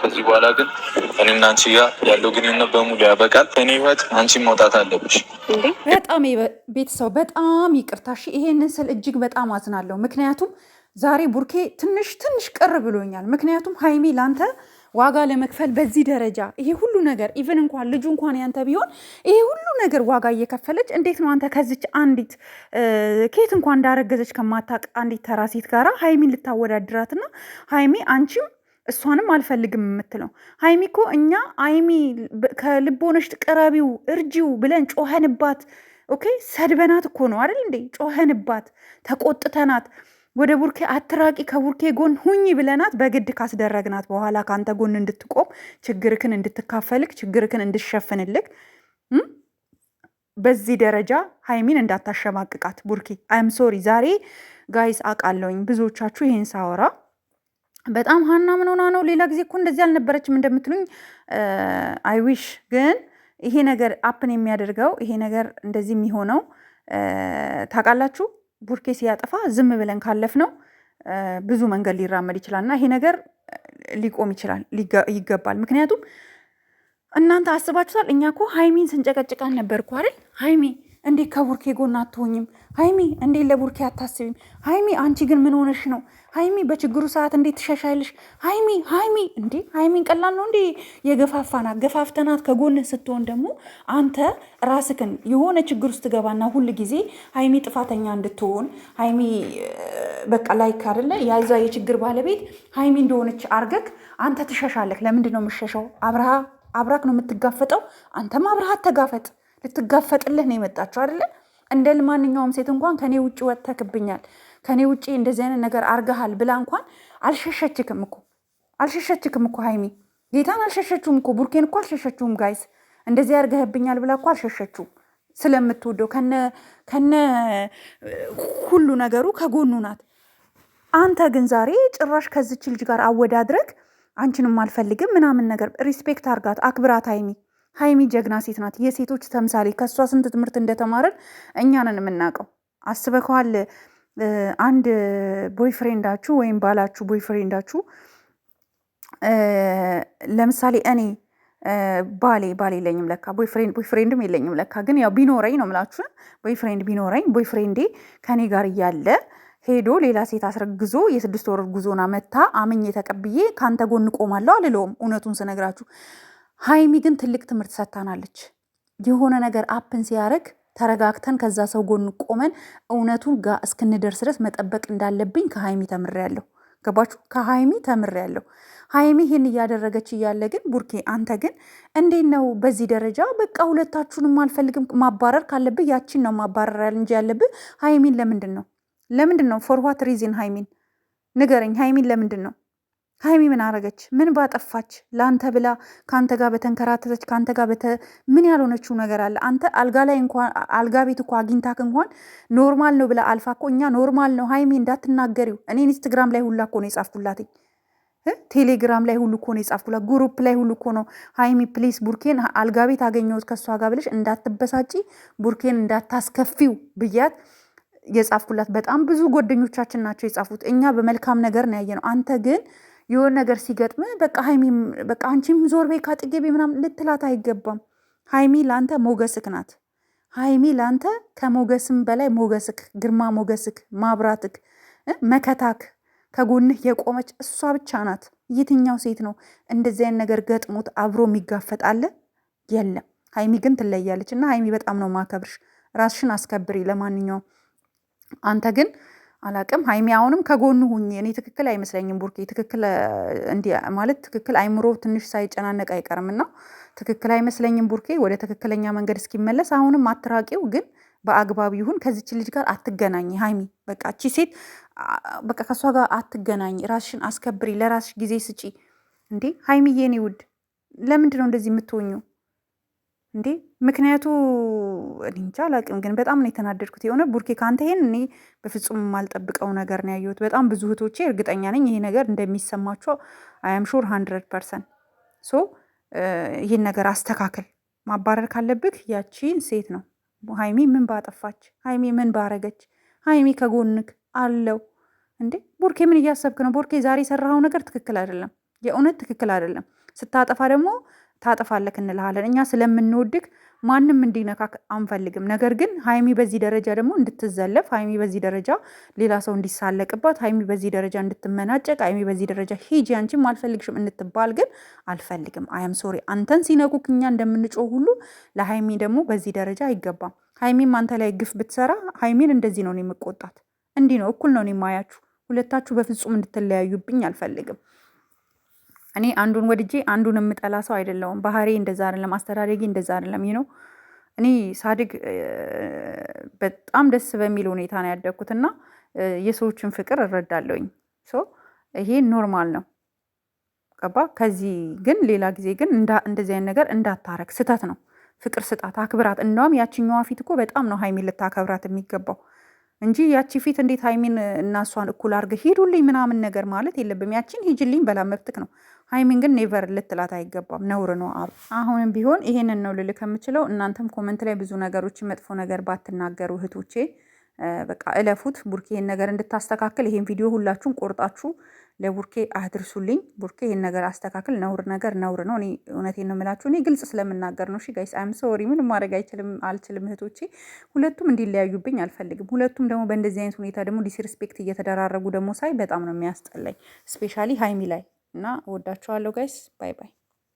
ከዚህ በኋላ ግን እኔና አንቺ ጋር ያለው ግንኙነት በሙሉ ያበቃል። እኔ ህይወት አንቺ መውጣት አለብሽ። በጣም ቤተሰብ በጣም ይቅርታ እሺ። ይሄንን ስል እጅግ በጣም አዝናለሁ። ምክንያቱም ዛሬ ቡርኬ ትንሽ ቅር ብሎኛል። ምክንያቱም ሀይሚ ላንተ ዋጋ ለመክፈል በዚህ ደረጃ ይሄ ሁሉ ነገር ኢቨን እንኳን ልጁ እንኳን ያንተ ቢሆን ይሄ ሁሉ ነገር ዋጋ እየከፈለች እንዴት ነው አንተ ከዚች አንዲት ኬት እንኳን እንዳረገዘች ከማታቅ አንዲት ተራ ሴት ጋራ ሀይሚን ልታወዳድራትና ሀይሚ አንቺም እሷንም አልፈልግም የምትለው? ሀይሚ እኮ እኛ ሀይሚ ከልቦነሽ ቅረቢው እርጂው ብለን ጮኸንባት፣ ኦኬ ሰድበናት እኮ ነው አይደል እንዴ? ጮኸንባት፣ ተቆጥተናት ወደ ቡርኬ አትራቂ ከቡርኬ ጎን ሁኝ ብለናት በግድ ካስደረግናት በኋላ ከአንተ ጎን እንድትቆም ችግርክን እንድትካፈልክ ችግርክን እንድሸፍንልክ በዚህ ደረጃ ሀይሚን እንዳታሸማቅቃት ቡርኬ። አይም ሶሪ። ዛሬ ጋይስ አውቃለሁኝ ብዙዎቻችሁ ይሄን ሳወራ በጣም ሀና ምን ሆና ነው? ሌላ ጊዜ እኮ እንደዚህ አልነበረችም እንደምትሉኝ አይዊሽ። ግን ይሄ ነገር አፕን የሚያደርገው ይሄ ነገር እንደዚህ የሚሆነው ታውቃላችሁ፣ ቡርኬ ሲያጠፋ ዝም ብለን ካለፍ ነው ብዙ መንገድ ሊራመድ ይችላል እና ይሄ ነገር ሊቆም ይችላል ይገባል። ምክንያቱም እናንተ አስባችኋል። እኛ እኮ ሀይሚን ስንጨቀጭቃን ነበር እኮ አይደል? ሀይሚ እንዴት ከቡርኬ ጎን አትሆኝም? ሀይሚ እንዴት ለቡርኬ አታስቢም? ሀይሚ አንቺ ግን ምን ሆነሽ ነው? ሀይሚ በችግሩ ሰዓት እንዴት ትሸሻለሽ? ሀይሚ እንዴ ሀይሚን ቀላል ነው እንዴ የገፋፋናት? ገፋፍተናት ከጎን ስትሆን ደግሞ አንተ ራስክን የሆነ ችግር ውስጥ ገባና ሁል ጊዜ ሀይሚ ጥፋተኛ እንድትሆን ሀይሚ በቃ ላይክ አይደለ ያዛ የችግር ባለቤት ሀይሚ እንደሆነች አርገክ አንተ ትሸሻለክ። ለምንድን ነው የምትሸሸው? አብራክ ነው የምትጋፈጠው። አንተም አብረሃት ተጋፈጥ። ልትጋፈጥልህ ነው የመጣችው አይደለ? እንደ ማንኛውም ሴት እንኳን ከኔ ውጭ ወጥተክብኛል፣ ከኔ ውጭ እንደዚህ አይነት ነገር አርገሃል ብላ እንኳን አልሸሸችክም እኮ ሀይሚ ጌታን አልሸሸችውም እኮ ቡርኬን እኮ አልሸሸችውም። ጋይስ እንደዚህ አርገህብኛል ብላ እኮ አልሸሸችውም። ስለምትወደው ከነ ሁሉ ነገሩ ከጎኑ ናት። አንተ ግን ዛሬ ጭራሽ ከዚች ልጅ ጋር አወዳድረግ አንቺንም አልፈልግም ምናምን ነገር። ሪስፔክት አርጋት፣ አክብራት። ሀይሚ ጀግና ሴት ናት፣ የሴቶች ተምሳሌ። ከእሷ ስንት ትምህርት እንደተማረን እኛንን የምናውቀው። አስበከዋል? አንድ ቦይፍሬንዳችሁ ወይም ባላችሁ ቦይፍሬንዳችሁ ለምሳሌ እኔ ባሌ የለኝም ለካ ቦይፍሬንድም የለኝም ለካ። ግን ያው ቢኖረኝ ነው ምላችሁ፣ ቦይፍሬንድ ቢኖረኝ ቦይፍሬንዴ ከኔ ጋር እያለ ሄዶ ሌላ ሴት አስረግዞ የ6 ወር ጉዞና መታ አምኜ ተቀብዬ ከአንተ ጎን ቆማለሁ አልለውም። እውነቱን ስነግራችሁ ሀይሚ ግን ትልቅ ትምህርት ሰጥታናለች። የሆነ ነገር አፕን ሲያደርግ ተረጋግተን ከዛ ሰው ጎን ቆመን እውነቱን ጋር እስክንደርስ ድረስ መጠበቅ እንዳለብኝ ከሀይሚ ተምሬያለሁ። ገባችሁ? ከሀይሚ ተምሬያለሁ። ሀይሚ ይህን እያደረገች እያለ ግን ቡርኬ አንተ ግን እንዴት ነው በዚህ ደረጃ? በቃ ሁለታችሁንም አልፈልግም። ማባረር ካለብህ ያቺን ነው ማባረር እንጂ ያለብህ ሀይሚን ለምንድን ነው ፎር ዋት ሪዝን? ሀይሚን ንገረኝ። ሀይሚን ለምንድን ነው? ሀይሚ ምን አረገች? ምን ባጠፋች? ለአንተ ብላ ከአንተ ጋር በተንከራተተች ከአንተ ጋር ምን ያልሆነችው ነገር አለ? አንተ አልጋ ላይ እንኳን አልጋ ቤት እኮ አግኝታክ እንኳን ኖርማል ነው ብላ አልፋ እኮ እኛ ኖርማል ነው ሀይሚ እንዳትናገሪው። እኔ ኢንስትግራም ላይ ሁላ እኮ ነው የጻፍኩላት፣ ቴሌግራም ላይ ሁሉ እኮ ነው የጻፍኩላት፣ ግሩፕ ላይ ሁሉ እኮ ነው ሀይሚ ፕሊስ ቡርኬን አልጋ ቤት አገኘሁት ከእሷ ጋር ብለሽ እንዳትበሳጪ፣ ቡርኬን እንዳታስከፊው ብያት የጻፍኩላት። በጣም ብዙ ጓደኞቻችን ናቸው የጻፉት። እኛ በመልካም ነገር ነው ያየነው። አንተ ግን የሆነ ነገር ሲገጥም በቃ ሀይሚ በቃ አንቺም ዞር በይ ካጠገቤ ምናምን ልትላት አይገባም። ሀይሚ ለአንተ ሞገስክ ናት። ሀይሚ ለአንተ ከሞገስም በላይ ሞገስክ፣ ግርማ ሞገስክ፣ ማብራትክ፣ መከታክ፣ ከጎንህ የቆመች እሷ ብቻ ናት። የትኛው ሴት ነው እንደዚህ አይነት ነገር ገጥሞት አብሮ የሚጋፈጣለ? የለም። ሀይሚ ግን ትለያለች እና ሀይሚ በጣም ነው ማከብርሽ። ራስሽን አስከብሪ። ለማንኛውም አንተ ግን አላቅም ሀይሚ አሁንም ከጎኑ ሁኝ። እኔ ትክክል አይመስለኝም ቡርኬ። ትክክል እንዲ ማለት ትክክል አይምሮ ትንሽ ሳይጨናነቅ አይቀርም እና ትክክል አይመስለኝም ቡርኬ። ወደ ትክክለኛ መንገድ እስኪመለስ አሁንም አትራቂው፣ ግን በአግባብ ይሁን። ከዚች ልጅ ጋር አትገናኝ ሀይሚ። በቃ እቺ ሴት በቃ ከእሷ ጋር አትገናኝ። ራስሽን አስከብሪ፣ ለራስሽ ጊዜ ስጪ። እንዴ ሀይሚዬ የኔ ውድ ለምንድን ነው እንደዚህ የምትሆኙ እንዴ? ምክንያቱ እንጃ አላቅም፣ ግን በጣም ነው የተናደድኩት። የሆነ ቡርኬ ከአንተ ይሄን እኔ በፍጹም የማልጠብቀው ነገር ነው ያየሁት። በጣም ብዙ እህቶቼ እርግጠኛ ነኝ ይሄ ነገር እንደሚሰማቸው አም ሹር 100%። ሶ ይህን ነገር አስተካክል። ማባረር ካለብህ ያቺን ሴት ነው። ሀይሚ ምን ባጠፋች? ሀይሚ ምን ባረገች? ሀይሚ ከጎንክ አለው እንዴ? ቡርኬ ምን እያሰብክ ነው? ቡርኬ ዛሬ የሰራኸው ነገር ትክክል አይደለም። የእውነት ትክክል አይደለም። ስታጠፋ ደግሞ ታጠፋለክ እንልሃለን። እኛ ስለምንወድክ ማንም እንዲነካክ አንፈልግም። ነገር ግን ሀይሚ በዚህ ደረጃ ደግሞ እንድትዘለፍ፣ ሀይሚ በዚህ ደረጃ ሌላ ሰው እንዲሳለቅባት፣ ሀይሚ በዚህ ደረጃ እንድትመናጨቅ፣ ሀይሚ በዚህ ደረጃ ሂጂ አንቺም አልፈልግሽም እንድትባል ግን አልፈልግም። አያም ሶሪ። አንተን ሲነኩክ እኛ እንደምንጮህ ሁሉ ለሀይሚ ደግሞ በዚህ ደረጃ አይገባም። ሀይሚም አንተ ላይ ግፍ ብትሰራ ሀይሚን እንደዚህ ነው የምቆጣት። እንዲህ ነው፣ እኩል ነው የማያችሁ። ሁለታችሁ በፍጹም እንድትለያዩብኝ አልፈልግም። እኔ አንዱን ወድጄ አንዱን የምጠላ ሰው አይደለሁም። ባህሪ እንደዛ አይደለም፣ አስተዳደጊ እንደዛ አይደለም። ነው እኔ ሳድግ በጣም ደስ በሚል ሁኔታ ነው ያደግኩትና የሰዎችን ፍቅር እረዳለሁኝ። ይሄ ኖርማል ነው። ገባ? ከዚህ ግን ሌላ ጊዜ ግን እንደዚህ አይነት ነገር እንዳታረግ፣ ስተት ነው። ፍቅር ስጣት፣ አክብራት። እንደውም ያችኛዋ ፊት እኮ በጣም ነው ሀይሚን ልታከብራት የሚገባው እንጂ ያቺ ፊት እንዴት ሀይሚን እና እሷን እኩል አድርገህ ሂዱልኝ ምናምን ነገር ማለት የለብም። ያቺን ሂጅልኝ በላ መብትክ ነው። ሀይሚን ግን ኔቨር ልትላት አይገባም፣ ነውር ነው። አሁንም ቢሆን ይሄንን ነው ልልክ የምችለው። እናንተም ኮመንት ላይ ብዙ ነገሮችን መጥፎ ነገር ባትናገሩ እህቶቼ በቃ እለፉት። ቡርኬ ይሄን ነገር እንድታስተካክል ይሄን ቪዲዮ ሁላችሁም ቆርጣችሁ ለቡርኬ አድርሱልኝ። ቡርኬ ይሄን ነገር አስተካክል። ነውር ነገር ነውር ነው። እኔ እውነቴን ነው የምላችሁ። እኔ ግልጽ ስለምናገር ነው። እሺ ጋይስ አይም ሶሪ። ምንም ማድረግ አልችልም እህቶቼ። ሁለቱም እንዲለያዩብኝ አልፈልግም። ሁለቱም ደግሞ በእንደዚህ አይነት ሁኔታ ደግሞ ዲስሪስፔክት እየተደራረጉ ደግሞ ሳይ በጣም ነው የሚያስጠላኝ። ስፔሻሊ ሀይሚ ላይ እና ወዳችኋለሁ ጋይስ። ባይ ባይ።